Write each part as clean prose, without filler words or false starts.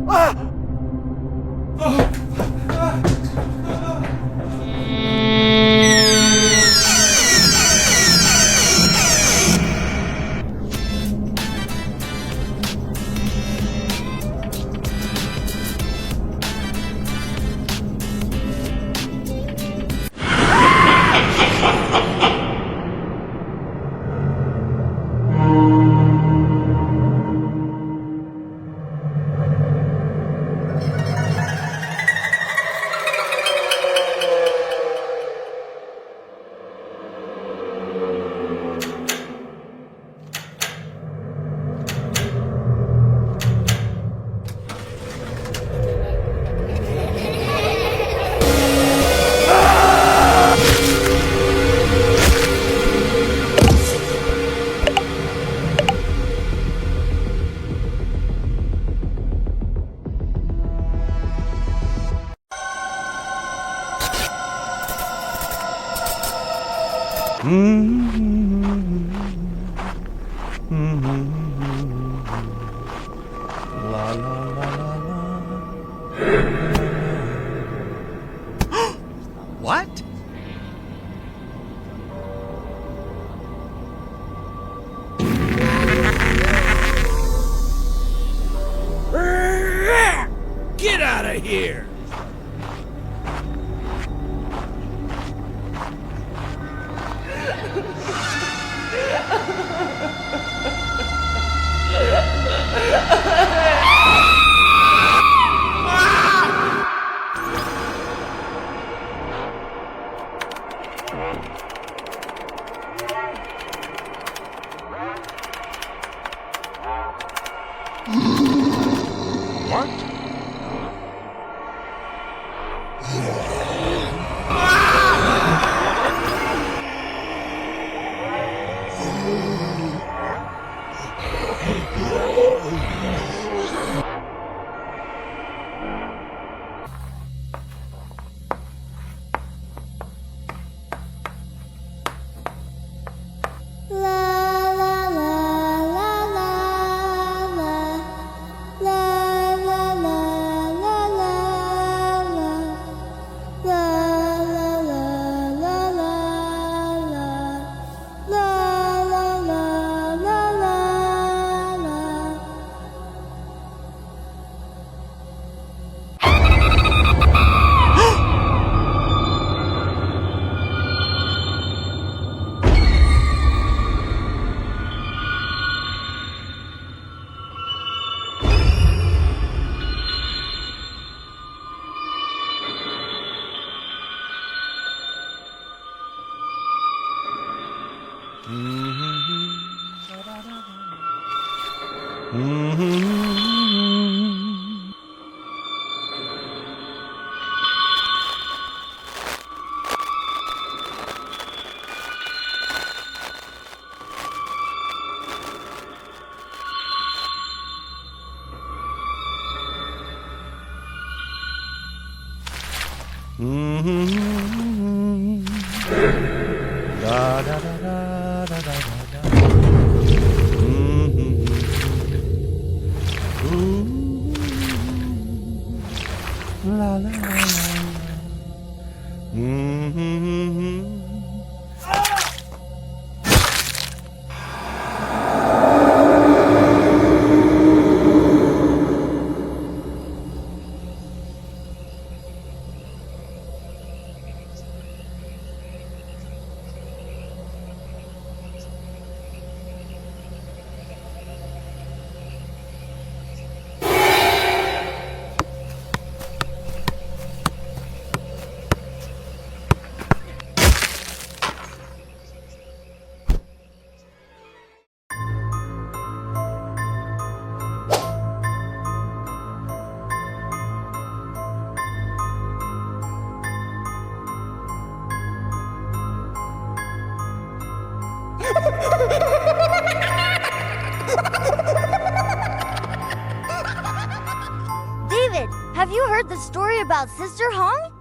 La la la la la. What? Get out of here! What? Da da da da da da da. La la la la. David, have you heard the story about Sister Hong?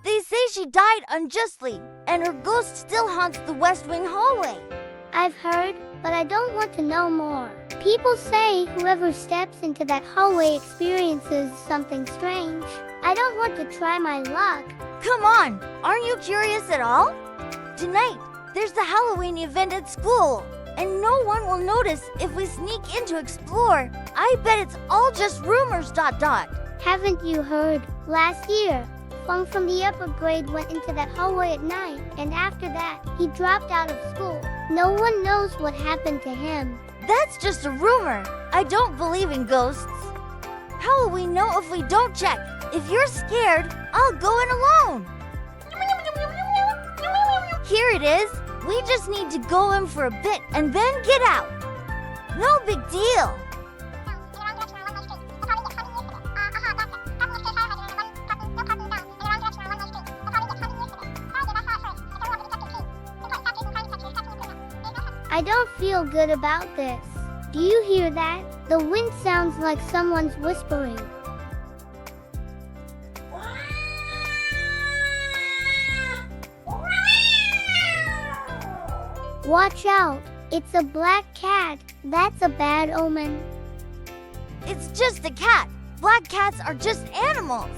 They say she died unjustly, and her ghost still haunts the West Wing hallway. I've heard, but I don't want to know more. People say whoever steps into that hallway experiences something strange. I don't want to try my luck. Come on, aren't you curious at all? Tonight, there's the Halloween event at school, and no one will notice if we sneak in to explore. I bet it's all just rumors, ... Haven't you heard? Last year, Fung from the upper grade went into that hallway at night, and after that, he dropped out of school. No one knows what happened to him. That's just a rumor. I don't believe in ghosts. How will we know if we don't check? If you're scared, I'll go in alone. Here it is. We just need to go in for a bit and then get out. No big deal. I don't feel good about this. Do you hear that? The wind sounds like someone's whispering. Watch out! It's a black cat. That's a bad omen. It's just a cat. Black cats are just animals.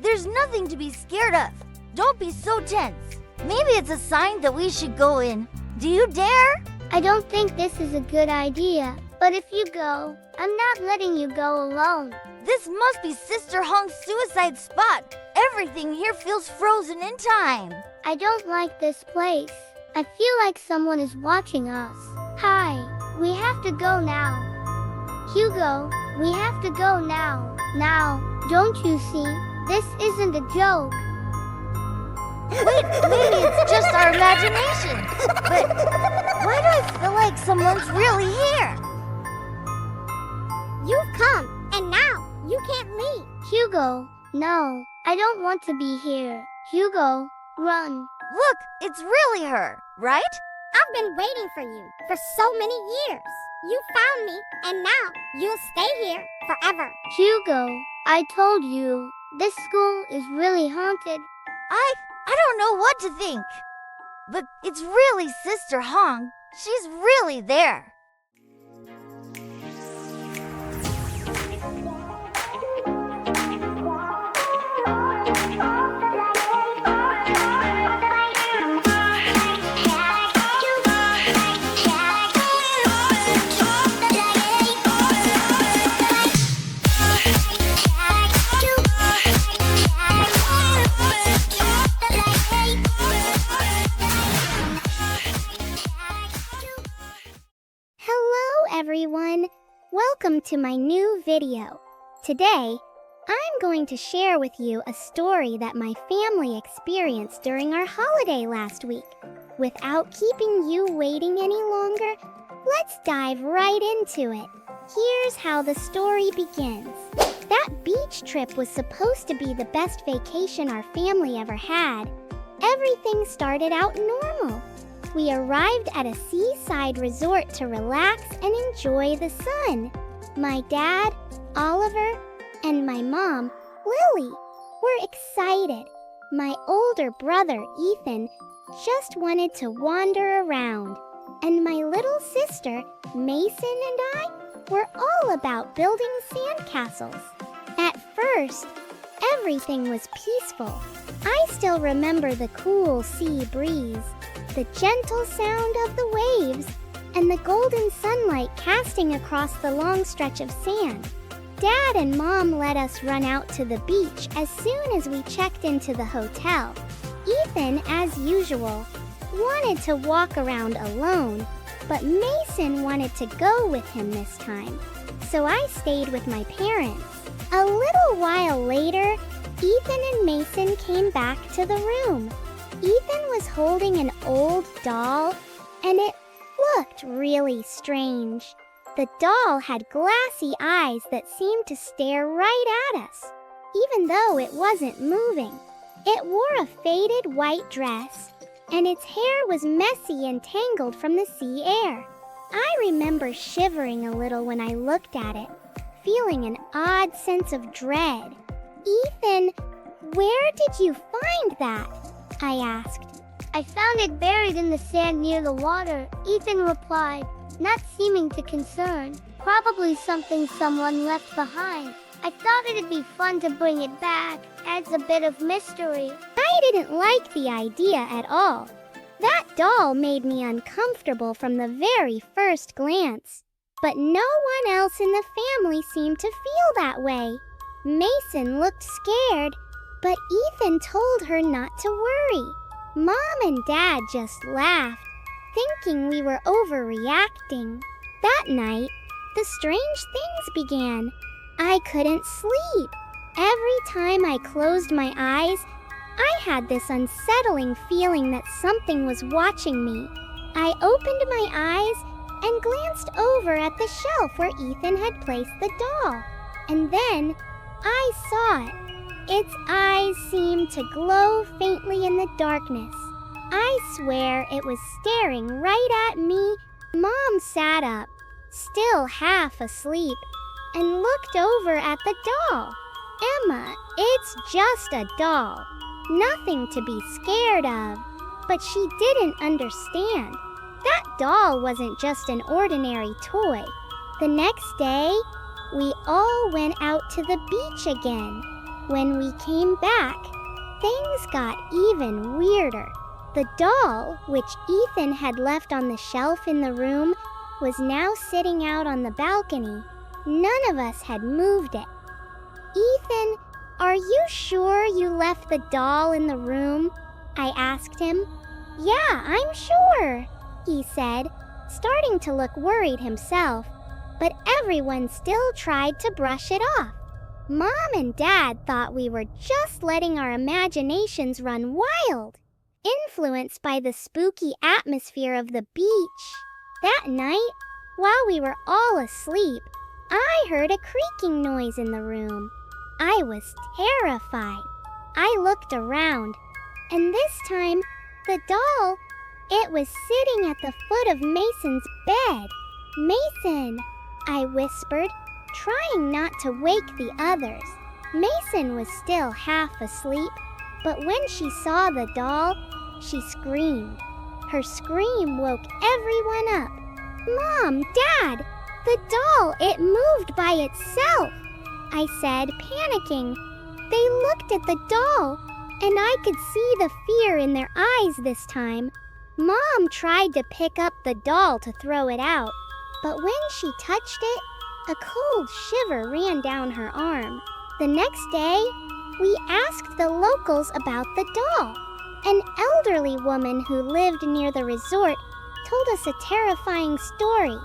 There's nothing to be scared of. Don't be so tense. Maybe it's a sign that we should go in. Do you dare? I don't think this is a good idea, but if you go, I'm not letting you go alone. This must be Sister Hong's suicide spot. Everything here feels frozen in time. I don't like this place. I feel like someone is watching us. Hi, we have to go now. Hugo, we have to go now. Now, don't you see? This isn't a joke. Wait, maybe it's just our imagination. But why do I feel like someone's really here? You've come, and now you can't leave. Hugo, no, I don't want to be here. Hugo, run. Look, it's really her, right? I've been waiting for you for so many years. You found me, and now you'll stay here forever. Hugo, I told you, this school is really haunted. I don't know what to think. But it's really Sister Hong. She's really there. Everyone, welcome to my new video. Today, I'm going to share with you a story that my family experienced during our holiday last week. Without keeping you waiting any longer, let's dive right into it. Here's how the story begins. That beach trip was supposed to be the best vacation our family ever had. Everything started out normal. We arrived at a seaside resort to relax and enjoy the sun. My dad, Oliver, and my mom, Lily, were excited. My older brother, Ethan, just wanted to wander around. And my little sister, Mason, and I were all about building sandcastles. At first, everything was peaceful. I still remember the cool sea breeze, the gentle sound of the waves, and the golden sunlight casting across the long stretch of sand. Dad and Mom let us run out to the beach as soon as we checked into the hotel. Ethan, as usual, wanted to walk around alone, but Mason wanted to go with him this time, so I stayed with my parents. A little while later, Ethan and Mason came back to the room. Ethan was holding an old doll, and it looked really strange. The doll had glassy eyes that seemed to stare right at us, even though it wasn't moving. It wore a faded white dress, and its hair was messy and tangled from the sea air. I remember shivering a little when I looked at it, feeling an odd sense of dread. Ethan, where did you find that? I asked. I found it buried in the sand near the water, Ethan replied. not seeming to concern. Probably something someone left behind. I thought it'd be fun to bring it back. Adds a bit of mystery. I didn't like the idea at all. That doll made me uncomfortable from the very first glance. But no one else in the family seemed to feel that way. Mason looked scared, but Ethan told her not to worry. Mom and Dad just laughed, thinking we were overreacting. That night, the strange things began. I couldn't sleep. Every time I closed my eyes, I had this unsettling feeling that something was watching me. I opened my eyes and glanced over at the shelf where Ethan had placed the doll. And then I saw it. Its eyes seemed to glow faintly in the darkness. I swear it was staring right at me. Mom sat up, still half asleep, and looked over at the doll. Emma, it's just a doll. Nothing to be scared of. But she didn't understand. That doll wasn't just an ordinary toy. The next day, we all went out to the beach again. When we came back, things got even weirder. The doll, which Ethan had left on the shelf in the room, was now sitting out on the balcony. None of us had moved it. Ethan, are you sure you left the doll in the room? I asked him. Yeah, I'm sure, he said, starting to look worried himself. But everyone still tried to brush it off. Mom and Dad thought we were just letting our imaginations run wild, influenced by the spooky atmosphere of the beach. That night, while we were all asleep, I heard a creaking noise in the room. I was terrified. I looked around, and this time, the doll, it was sitting at the foot of Mason's bed. Mason, I whispered, trying not to wake the others. Mason was still half asleep, but when she saw the doll, she screamed. Her scream woke everyone up. Mom, Dad, the doll, it moved by itself, I said, panicking. They looked at the doll, and I could see the fear in their eyes this time. Mom tried to pick up the doll to throw it out, but when she touched it, a cold shiver ran down her arm. The next day, we asked the locals about the doll. An elderly woman who lived near the resort told us a terrifying story.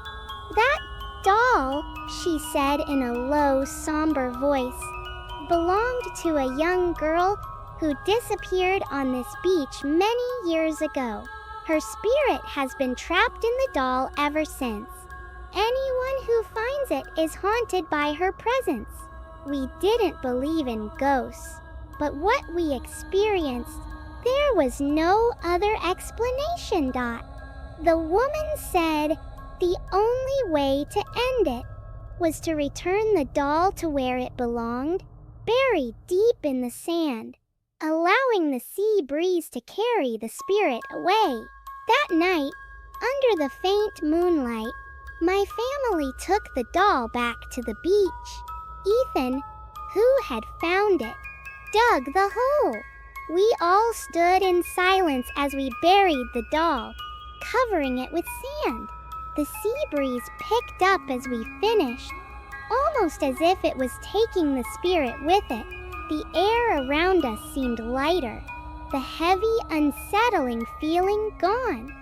That doll, she said in a low, somber voice, belonged to a young girl who disappeared on this beach many years ago. Her spirit has been trapped in the doll ever since. Anyone who finds it is haunted by her presence. We didn't believe in ghosts, but what we experienced, there was no other explanation, Dot. The woman said the only way to end it was to return the doll to where it belonged, buried deep in the sand, allowing the sea breeze to carry the spirit away. That night, under the faint moonlight, my family took the doll back to the beach. Ethan, who had found it, dug the hole. We all stood in silence as we buried the doll, covering it with sand. The sea breeze picked up as we finished, almost as if it was taking the spirit with it. The air around us seemed lighter, the heavy, unsettling feeling gone.